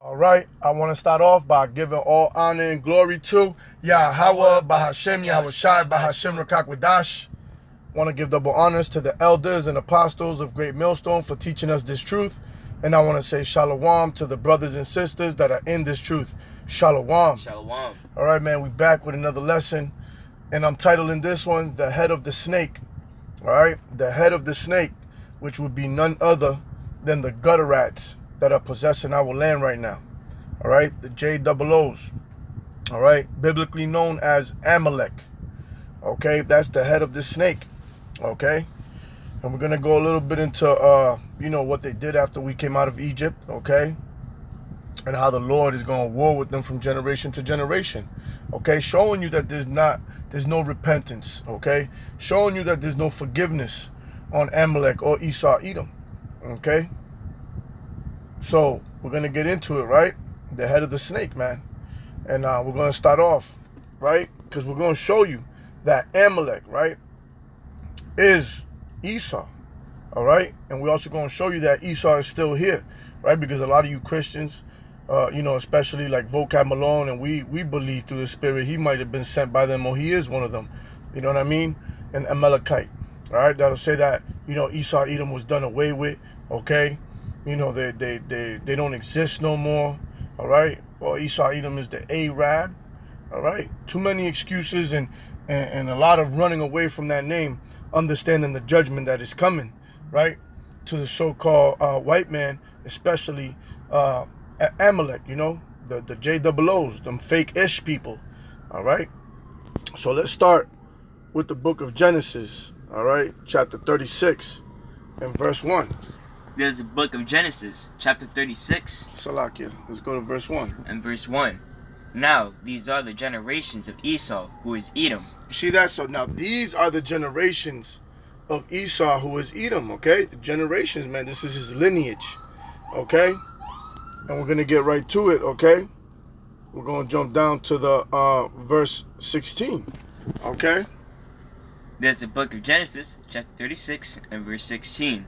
All right, I want to start off by giving all honor and glory to Yahweh, Bahashem, Yahushai, Bahashem, Rakakwadash. Want to give double honors to the elders and apostles of Great Millstone for teaching us this truth. And I want to say shalom to the brothers and sisters that are in this truth. Shalom. Shalom. All right, man, we back with another lesson. And I'm titling this one, The Head of the Snake. All right, the head of the snake, which would be none other than the gutter rats that are possessing our land right now. All right, the JOOs. All right, biblically known as Amalek. Okay, that's the head of the snake. Okay, and we're gonna go a little bit into what they did after we came out of Egypt. Okay, and how the Lord is going to war with them from generation to generation. Okay, showing you that there's no repentance. Okay, showing you that there's no forgiveness on Amalek or Esau Edom. Okay, so we're gonna get into it, right? The head of the snake, man. And we're gonna start off, right? Because we're gonna show you that Amalek, right, is Esau. All right, and we're also gonna show you that Esau is still here, right? Because a lot of you Christians, especially like Vocab Malone, and we believe through the Spirit he might have been sent by them, or he is one of them. You know what I mean? An Amalekite. All right, that'll say that Esau Edom was done away with. Okay, they don't exist no more. All right, well, Esau Edom is the Arab. All right, too many excuses and a lot of running away from that name, understanding the judgment that is coming, right, to the so-called white man, especially Amalek. The JOOs, them fake-ish people. All right, so let's start with the book of Genesis. All right, chapter 36 and verse 1. There's the book of Genesis, chapter 36. Salakia. Let's go to verse 1. And verse 1. Now, these are the generations of Esau, who is Edom. You see that? So now these are the generations of Esau, who is Edom, okay? The generations, man. This is his lineage, okay? And we're going to get right to it, okay? We're going to jump down to the verse 16, okay? There's the book of Genesis, chapter 36, and verse 16.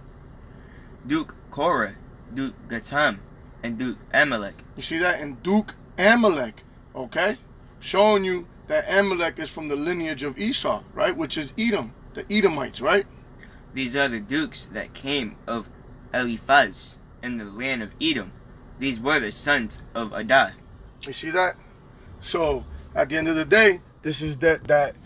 Duke Korah, Duke Gatam, and Duke Amalek. You see that? And Duke Amalek, okay? Showing you that Amalek is from the lineage of Esau, right? Which is Edom, the Edomites, right? These are the dukes that came of Eliphaz in the land of Edom. These were the sons of Adah. You see that? So, at the end of the day, this is that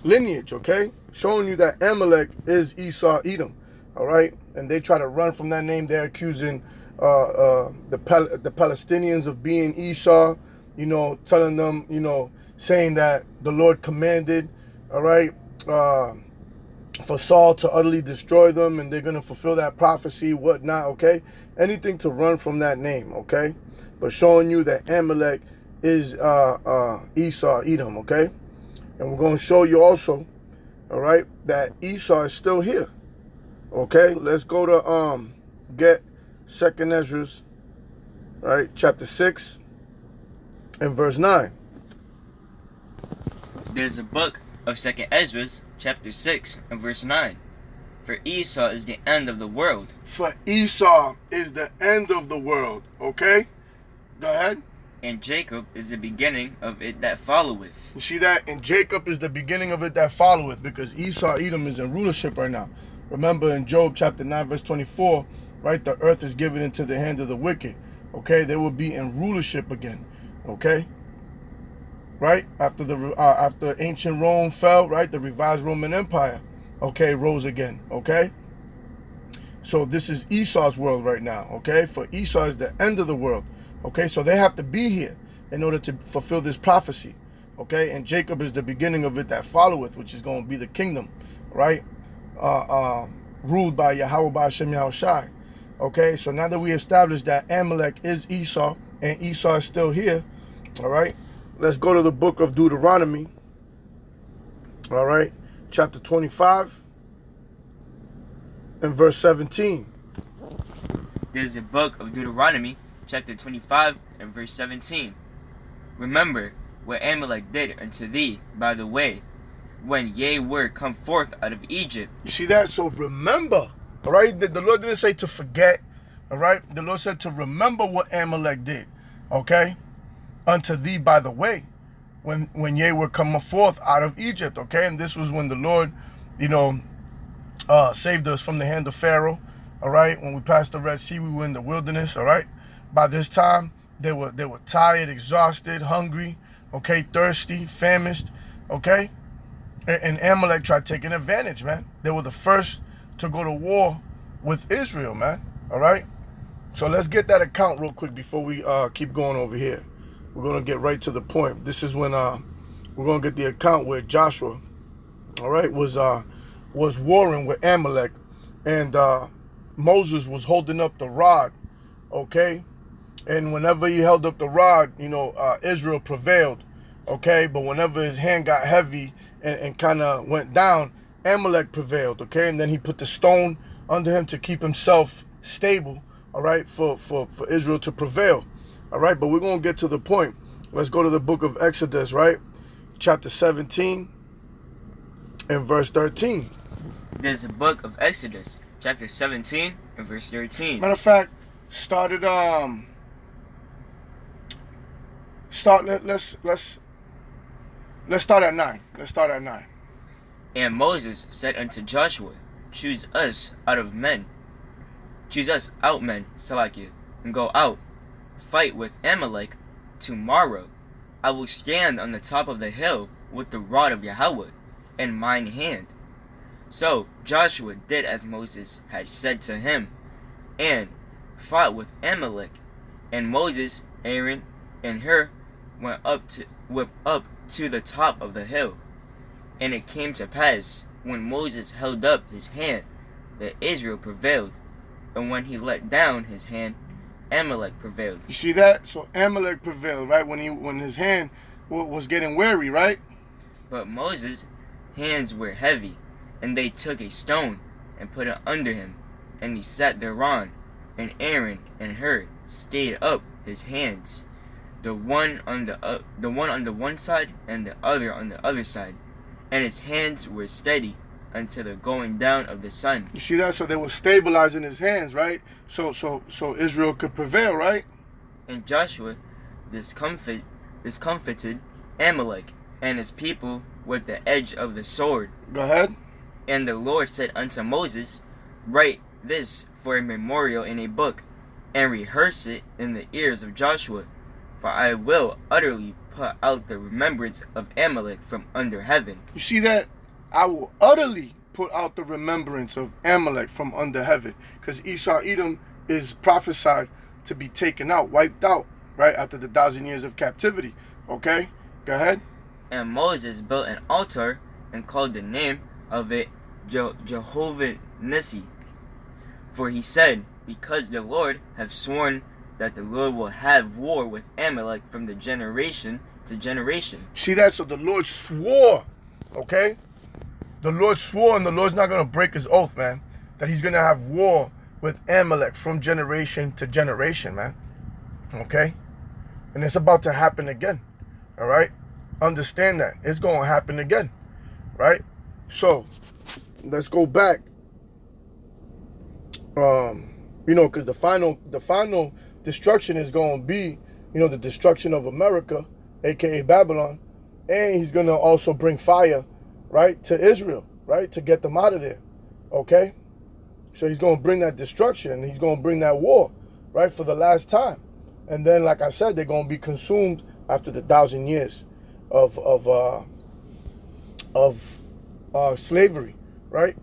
lineage, okay? Showing you that Amalek is Esau Edom, all right? And they try to run from that name. They're accusing the Palestinians of being Esau, telling them, saying that the Lord commanded, all right, for Saul to utterly destroy them, and they're going to fulfill that prophecy, whatnot, okay? Anything to run from that name, okay? But showing you that Amalek is Esau Edom, okay? And we're going to show you also, all right, that Esau is still here. Okay, let's go to get 2nd Ezra, right, chapter 6 and verse 9. There's a book of 2nd Ezra, chapter 6 and verse 9. For Esau is the end of the world. For Esau is the end of the world. Okay, go ahead. And Jacob is the beginning of it that followeth. You see that? And Jacob is the beginning of it that followeth, because Esau Edom is in rulership right now. Remember in Job chapter 9 verse 24, right? The earth is given into the hand of the wicked. Okay, they will be in rulership again. Okay, right? After ancient Rome fell, right? The revised Roman Empire, okay, rose again. Okay, so this is Esau's world right now. Okay, for Esau is the end of the world. Okay, so they have to be here in order to fulfill this prophecy. Okay, and Jacob is the beginning of it that followeth, which is going to be the kingdom, right? Ruled by Yahweh Bahashem Yahushai. Okay, so now that we established that Amalek is Esau and Esau is still here, all right, let's go to the book of Deuteronomy, all right, chapter 25 and verse 17. There's a book of Deuteronomy, chapter 25 and verse 17. Remember what Amalek did unto thee by the way, when ye were come forth out of Egypt. You see that? So remember, all right? The Lord didn't say to forget, All right. The Lord said to remember what Amalek did. Okay. Unto thee by the way, when ye were coming forth out of Egypt. Okay. And this was when the Lord, saved us from the hand of Pharaoh. All right. When we passed the Red Sea, we were in the wilderness. All right. By this time, they were tired, exhausted, hungry. Okay. Thirsty, famished. Okay. And Amalek tried taking advantage, man. They were the first to go to war with Israel, man. All right. So let's get that account real quick before we keep going over here. We're going to get right to the point. This is when we're going to get the account where Joshua, all right, was warring with Amalek, and Moses was holding up the rod, okay? And whenever he held up the rod, Israel prevailed, okay? But whenever his hand got heavy and kind of went down, Amalek prevailed, okay? And then he put the stone under him to keep himself stable, all right, for Israel to prevail, all right? But we're going to get to the point. Let's go to the book of Exodus, right? Chapter 17 and verse 13. There's a book of Exodus, chapter 17 and verse 13. Matter of fact, let's start at 9. Let's start at 9. And Moses said unto Joshua, choose us out men, Salakia, and go out, fight with Amalek. Tomorrow I will stand on the top of the hill with the rod of Yahweh in mine hand. So Joshua did as Moses had said to him, and fought with Amalek. And Moses, Aaron, and Hur went up to the top of the hill. And it came to pass, when Moses held up his hand, that Israel prevailed, and when he let down his hand, Amalek prevailed. You see that? So Amalek prevailed, right? When his hand was getting weary, right? But Moses' hands were heavy, and they took a stone and put it under him, and he sat thereon. And Aaron and Hur stayed up his hands, the one on the one side and the other on the other side, and his hands were steady until the going down of the sun. You see that? So they were stabilizing his hands, right? So Israel could prevail, right? And Joshua discomfited Amalek and his people with the edge of the sword. Go ahead. And the Lord said unto Moses, write this for a memorial in a book, and rehearse it in the ears of Joshua, for I will utterly put out the remembrance of Amalek from under heaven. You see that? I will utterly put out the remembrance of Amalek from under heaven. Because Esau, Edom is prophesied to be taken out, wiped out, right? After the 1,000 years of captivity. Okay? Go ahead. And Moses built an altar and called the name of it Jehovah Nissi. For he said, because the Lord hath sworn that the Lord will have war with Amalek from the generation to generation. See that? So the Lord swore, okay? The Lord swore, and the Lord's not going to break his oath, man, that he's going to have war with Amalek from generation to generation, man. Okay? And it's about to happen again. All right? Understand that. It's going to happen again. Right? So, let's go back. Because the final destruction is going to be, the destruction of America, aka Babylon, and he's going to also bring fire, right, to Israel, right, to get them out of there. Okay? So he's going to bring that destruction, and he's going to bring that war, right, for the last time. And then, like I said, they're going to be consumed after the 1,000 years of slavery, right?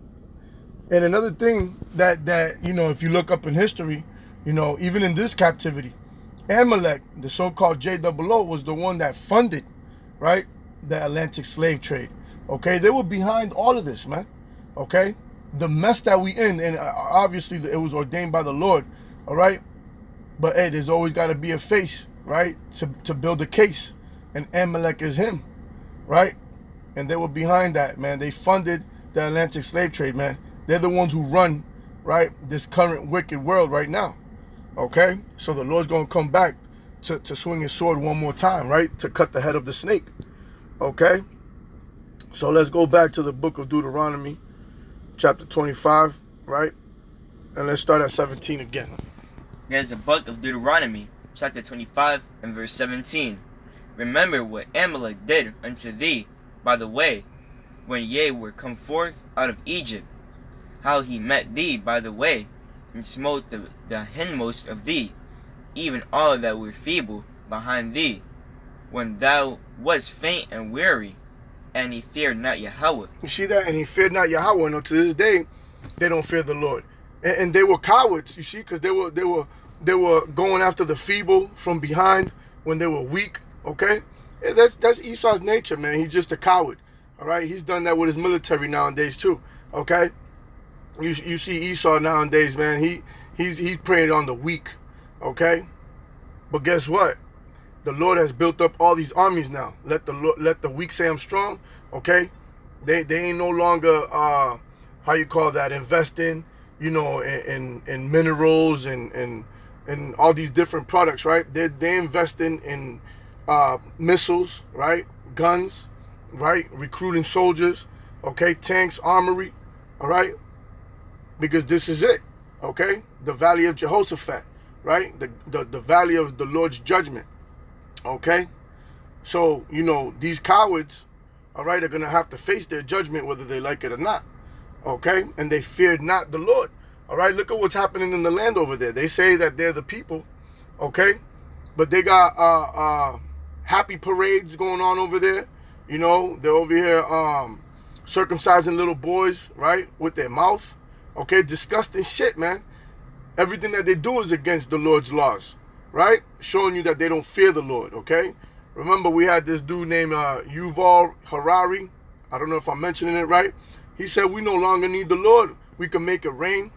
And another thing that if you look up in history, even in this captivity, Amalek, the so-called JOO, was the one that funded, right, the Atlantic slave trade. Okay, they were behind all of this, man. Okay, the mess that we in, and obviously it was ordained by the Lord. All right, but hey, there's always got to be a face, right, to build a case, and Amalek is him, right? And they were behind that, man. They funded the Atlantic slave trade, man. They're the ones who run, right, this current wicked world right now. Okay, so the Lord's gonna come back to swing his sword one more time, right, to cut the head of the snake. Okay, so let's go back to the book of Deuteronomy, chapter 25, right, and let's start at 17 again. There's the book of Deuteronomy, chapter 25 and verse 17. Remember what Amalek did unto thee by the way, when ye were come forth out of Egypt, how he met thee by the way, and smote the hindmost of thee, even all that were feeble behind thee, when thou wast faint and weary, and he feared not Yahweh. You see that? And he feared not Yahweh. No, to this day, they don't fear the Lord. And they were cowards, you see, because they were going after the feeble from behind when they were weak. Okay, and that's Esau's nature, man. He's just a coward. All right, he's done that with his military nowadays too. Okay, you see Esau nowadays, man. He's preying on the weak. Okay, but guess what? The Lord has built up all these armies now. Let the weak say I'm strong. Okay, they ain't no longer how you call that, investing, you know, in minerals and all these different products, right? They're investing in missiles, right? Guns, right? Recruiting soldiers, okay? Tanks, armory, all right? Because this is it, okay? The valley of Jehoshaphat, right? The valley of the Lord's judgment, okay? So, you know, these cowards, all right, are going to have to face their judgment whether they like it or not, okay? And they feared not the Lord, all right? Look at what's happening in the land over there. They say that they're the people, okay? But they got happy parades going on over there. You know, they're over here circumcising little boys, right, with their mouth, okay? Disgusting shit, man. Everything that they do is against the Lord's laws, right? Showing you that they don't fear the Lord, okay? Remember, we had this dude named Yuval Harari. I don't know if I'm mentioning it right. He said we no longer need the Lord. We can make it rain.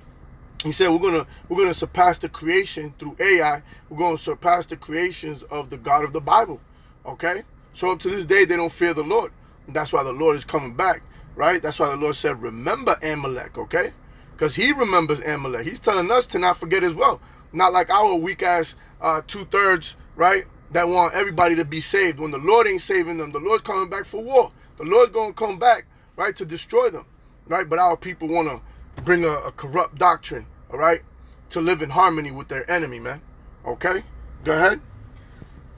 He said we're gonna surpass the creation through AI. We're gonna surpass the creations of the God of the Bible. Okay? So up to this day they don't fear the Lord. And that's why the Lord is coming back, right? That's why the Lord said, remember Amalek, okay? Because he remembers Amalek. He's telling us to not forget as well. Not like our weak ass 2/3, right? That want everybody to be saved. When the Lord ain't saving them, the Lord's coming back for war. The Lord's gonna come back, right, to destroy them, right? But our people want to bring a corrupt doctrine, all right, to live in harmony with their enemy, man. Okay? Go ahead.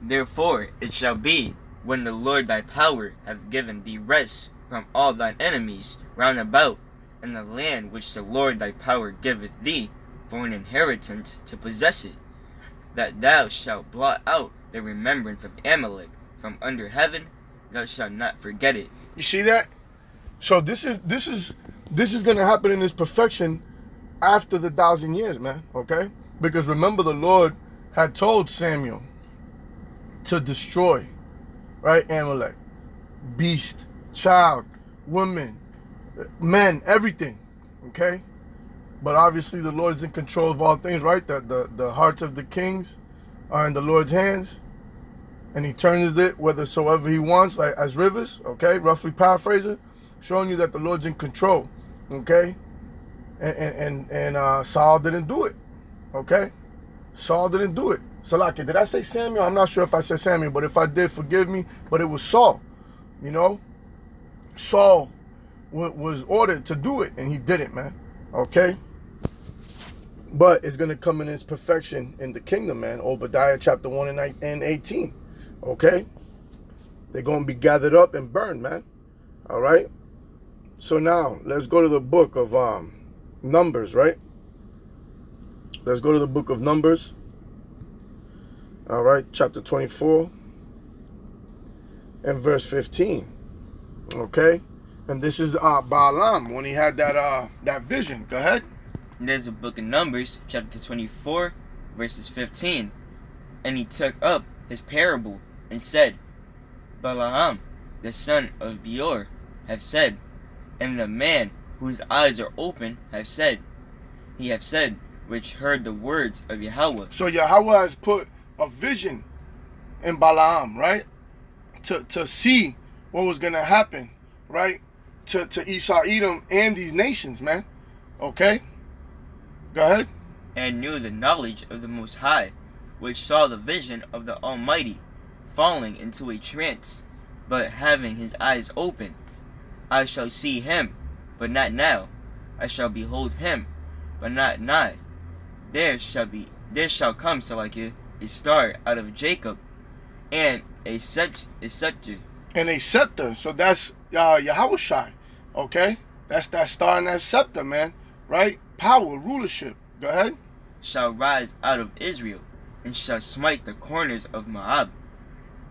Therefore it shall be, when the Lord thy power hath given thee rest from all thine enemies round about, in the land which the Lord thy power giveth thee for an inheritance to possess it, that thou shalt blot out the remembrance of Amalek from under heaven, thou shalt not forget it. You see that? So this is going to happen in its perfection after the 1,000 years, man. Okay? Because remember, the Lord had told Samuel to destroy, right, Amalek, beast, child, women, men, everything. Okay? But obviously the Lord is in control of all things, right? The hearts of the kings are in the Lord's hands, and he turns it whithersoever he wants, like as rivers, okay? Roughly paraphrasing, showing you that the Lord's in control, okay? And Saul didn't do it, okay? Saul didn't do it. Salaki, did I say Samuel? I'm not sure if I said Samuel, but if I did, forgive me. But it was Saul, you know? Saul was ordered to do it, and he didn't, man, okay? But it's going to come in its perfection in the kingdom, man. Obadiah chapter 1 and 18. Okay? They're going to be gathered up and burned, man. All right? So now, let's go to the book of Numbers, right? Let's go to the book of Numbers. All right? Chapter 24 and verse 15. Okay? And this is Balaam when he had that vision. Go ahead. There's the book of Numbers, chapter 24, verses 15. And he took up his parable and said, Balaam, the son of Beor, have said, and the man whose eyes are open have said, he have said, which heard the words of Yahweh. So Yahweh has put a vision in Balaam, right? To see what was going to happen, right? To Esau, Edom, and these nations, man. Okay? Go ahead. And knew the knowledge of the Most High, which saw the vision of the Almighty, falling into a trance, but having his eyes open. I shall see him, but not now. I shall behold him, but not nigh. There shall there shall come, Salakia, a star out of Jacob, and a scepter. And a scepter. So that's Yahushai. Okay? That's that star and that scepter, man. Right? Power, rulership. Go ahead. Shall rise out of Israel, and shall smite the corners of Moab,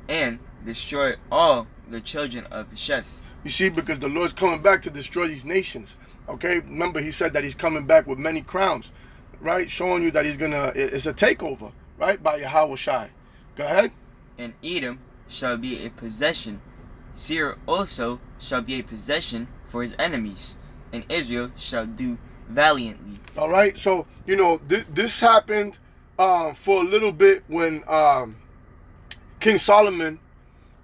and destroy all the children of Sheth. You see, because the Lord's coming back to destroy these nations. Okay? Remember, he said that he's coming back with many crowns. Right? Showing you that it's a takeover. Right? By Yahushai. Go ahead. And Edom shall be a possession. Seir also shall be a possession for his enemies, and Israel shall do valiantly. All right, so this happened for a little bit when King Solomon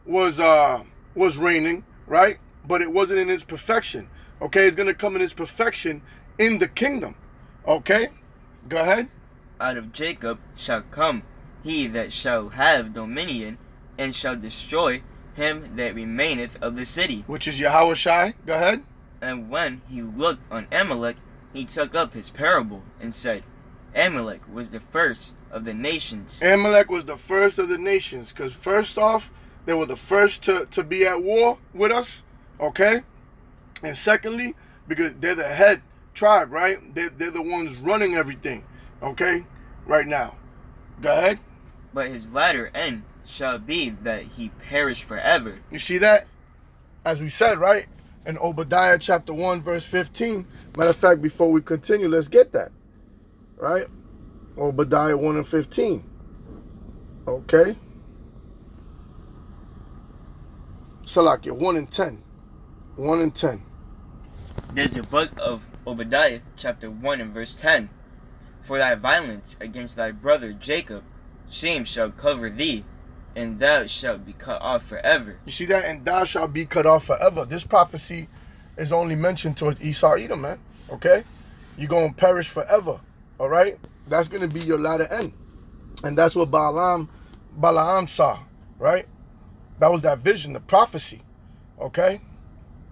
was reigning, right? But it wasn't in its perfection. Okay, it's gonna come in its perfection in the kingdom. Okay, go ahead. Out of Jacob shall come he that shall have dominion, and shall destroy him that remaineth of the city. Which is Yahushai. Go ahead. And when he looked on Amalek, he took up his parable, and said, Amalek was the first of the nations. Amalek was the first of the nations, because first off, they were the first to be at war with us, okay? And secondly, because they're the head tribe, right? They're the ones running everything, okay? Right now. Go ahead. But his latter end shall be that he perish forever. You see that? As we said, right? In Obadiah chapter 1, verse 15. Matter of fact, before we continue, let's get that. Right? Obadiah 1 and 15. Okay. Salakia, 1 and 10. 1 and 10. There's a book of Obadiah, chapter 1 and verse 10. For thy violence against thy brother Jacob, shame shall cover thee, and thou shalt be cut off forever. You see that? And thou shalt be cut off forever. This prophecy is only mentioned towards Esau Edom, man. Okay? You're going to perish forever. All right? That's going to be your latter end. And that's what Balaam saw. Right? That was that vision, the prophecy. Okay?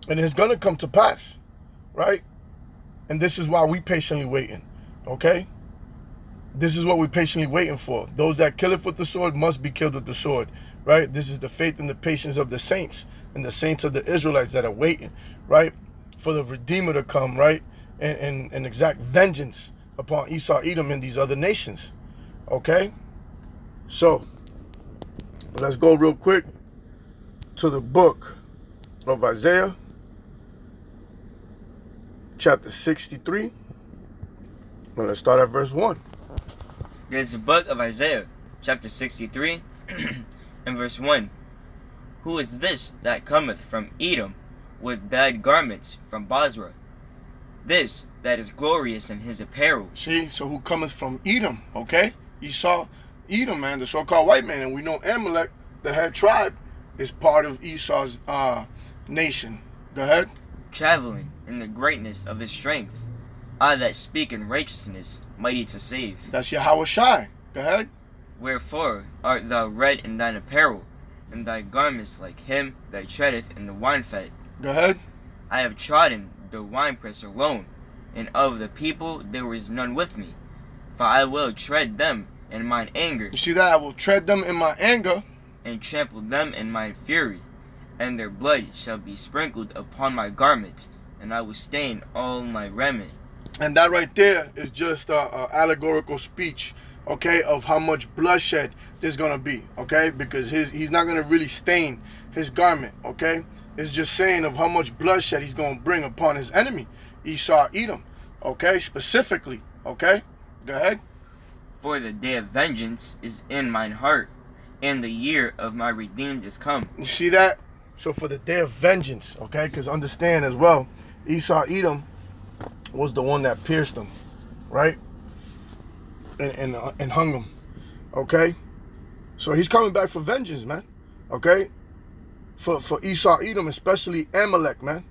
And it's going to come to pass. Right? And this is why we patiently waiting. Okay? This is what we're patiently waiting for. Those that kill it with the sword must be killed with the sword. Right? This is the faith and the patience of the saints. And the saints of the Israelites that are waiting. Right? For the Redeemer to come. Right? And exact vengeance upon Esau, Edom, and these other nations. Okay? So, let's go real quick to the book of Isaiah. Chapter 63. Well, let's start at verse 1. There's the book of Isaiah, chapter 63, and verse 1. Who is this that cometh from Edom, with bad garments from Basra? This that is glorious in his apparel. See, so who cometh from Edom, okay? Esau, Edom, man, the so-called white man. And we know Amalek, the head tribe, is part of Esau's nation. Go ahead. Traveling in the greatness of his strength. I that speak in righteousness, mighty to save. That's Yahushai. Go ahead. Wherefore art thou red in thine apparel, and thy garments like him that treadeth in the wine-fat. Go ahead. I have trodden the winepress alone, and of the people there was none with me. For I will tread them in mine anger. You see that? I will tread them in my anger. And trample them in my fury. And their blood shall be sprinkled upon my garments, and I will stain all my raiment. And that right there is just a allegorical speech, okay, of how much bloodshed there's going to be, okay? Because he's not going to really stain his garment, okay? It's just saying of how much bloodshed he's going to bring upon his enemy, Esau, Edom, okay? Specifically, okay? Go ahead. For the day of vengeance is in mine heart, and the year of my redeemed is come. You see that? So for the day of vengeance, okay? Because understand as well, Esau, Edom was the one that pierced him, right? And hung him, okay? So he's coming back for vengeance, man, okay? For Esau, Edom, especially Amalek, man,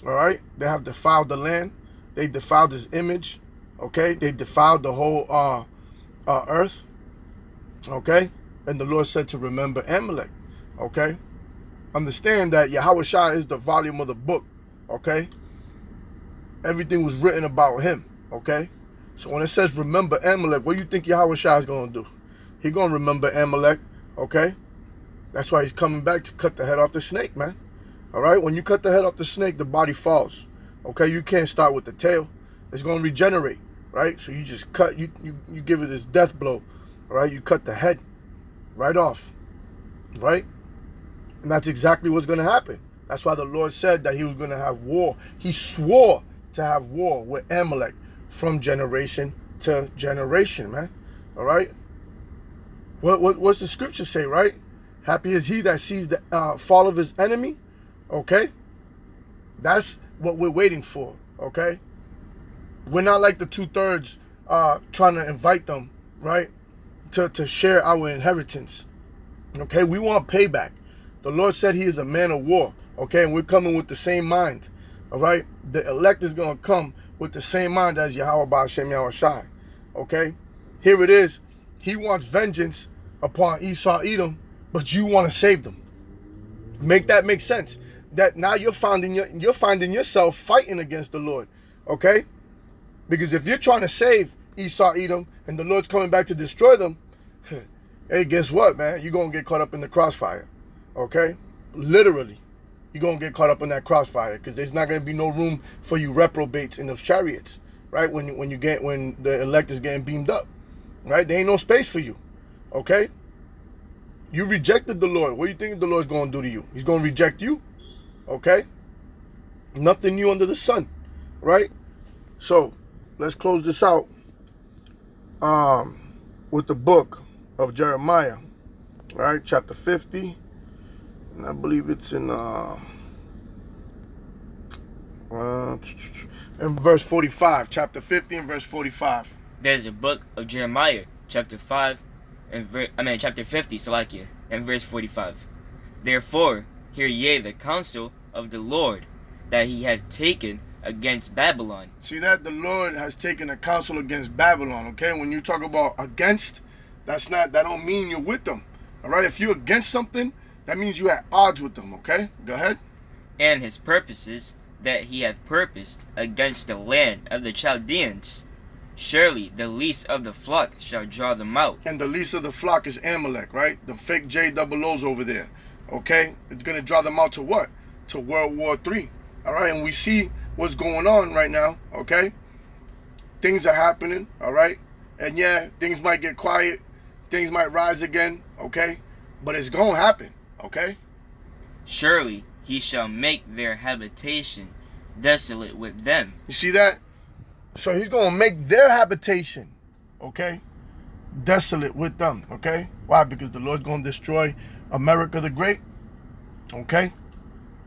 all right? They have defiled the land. They defiled his image, okay? They defiled the whole earth, okay? And the Lord said to remember Amalek, okay? Understand that Yahushua is the volume of the book, okay? Everything was written about him, okay? So when it says remember Amalek, what do you think Yahweh Shai is going to do? He going to remember Amalek, okay? That's why he's coming back to cut the head off the snake, man. All right? When you cut the head off the snake, the body falls. Okay? You can't start with the tail. It's going to regenerate, right? So you just cut, you give it this death blow, all right? You cut the head right off, right? And that's exactly what's going to happen. That's why the Lord said that he was going to have war. He swore to have war with Amalek from generation to generation, man. All right? What's the scripture say, right? Happy is he that sees the fall of his enemy. Okay? That's what we're waiting for. Okay? We're not like the 2/3 trying to invite them, right? To share our inheritance. Okay? We want payback. The Lord said he is a man of war. Okay? And we're coming with the same mind. All right? The elect is going to come with the same mind as Yahweh Ba'ashem Yahweh Shai. Okay? Here it is. He wants vengeance upon Esau, Edom, but you want to save them. Make that make sense? That now you're finding yourself fighting against the Lord. Okay? Because if you're trying to save Esau, Edom, and the Lord's coming back to destroy them, hey, guess what, man? You're going to get caught up in the crossfire. Okay? Literally. You're going to get caught up in that crossfire because there's not going to be no room for you reprobates in those chariots, right? When the elect is getting beamed up, right? There ain't no space for you, okay? You rejected the Lord. What do you think the Lord's going to do to you? He's going to reject you, okay? Nothing new under the sun, right? So let's close this out with the book of Jeremiah, right? Chapter 50. And I believe it's in verse 45, chapter 50 and verse 45. There's a book of Jeremiah, chapter 5, chapter 50, Salakia, and verse 45. Therefore, hear ye the counsel of the Lord that he hath taken against Babylon. See that? The Lord has taken a counsel against Babylon, okay? When you talk about against, that don't mean you're with them. All right? If you're against something, that means you at odds with them, okay? Go ahead. And his purposes that he hath purposed against the land of the Chaldeans. Surely the least of the flock shall draw them out. And the least of the flock is Amalek, right? The fake JOO's over there, okay? It's going to draw them out to what? To World War III, all right? And we see what's going on right now, okay? Things are happening, all right? And yeah, things might get quiet. Things might rise again, okay? But it's going to happen. Okay? Surely he shall make their habitation desolate with them. You see that? So he's going to make their habitation, okay, desolate with them, okay? Why? Because the Lord's going to destroy America the Great, okay?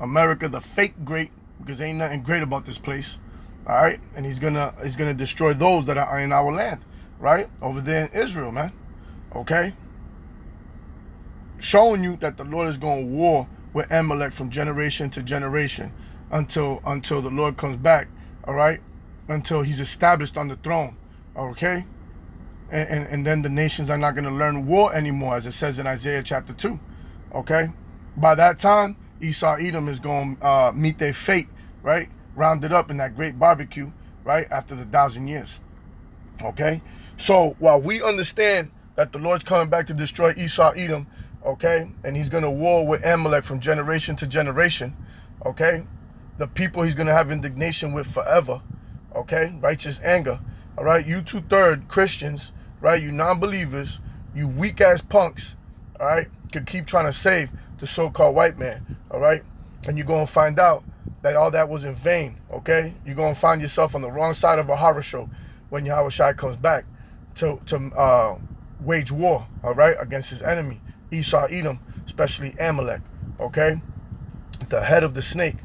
America the fake great, because ain't nothing great about this place, all right? And he's gonna destroy those that are in our land, right? Over there in Israel, man, okay? Showing you that the Lord is going to war with Amalek from generation to generation until the Lord comes back, all right? Until he's established on the throne, okay? And then the nations are not going to learn war anymore, as it says in Isaiah chapter 2, okay? By that time, Esau, Edom is going to meet their fate, right? Rounded up in that great barbecue, right? After the 1,000 years, okay? So while we understand that the Lord's coming back to destroy Esau, Edom, okay, and he's going to war with Amalek from generation to generation, okay, the people he's going to have indignation with forever, okay, righteous anger, all right, you 2/3 Christians, right, you non-believers, you weak-ass punks, all right, could keep trying to save the so-called white man, all right, and you're going to find out that all that was in vain, okay, you're going to find yourself on the wrong side of a horror show when Yahweh Shai comes back to wage war, all right, against his enemy, Esau, Edom, especially Amalek, okay? The head of the snake.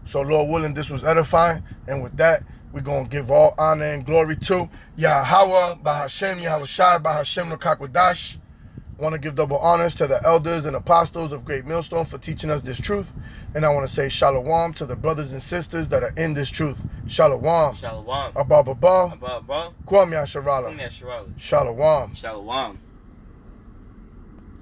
So, Lord willing, this was edifying. And with that, we're going to give all honor and glory to Yahweh, Bahashem, Yahweh Shai, Bahashem, Nakakwadash. I want to give double honors to the elders and apostles of Great Millstone for teaching us this truth. And I want to say shalom to the brothers and sisters that are in this truth. Shalom. Shalom. Abba Baba. Abba. Kwam Yasharala. Shalom. Shalom. Shalom.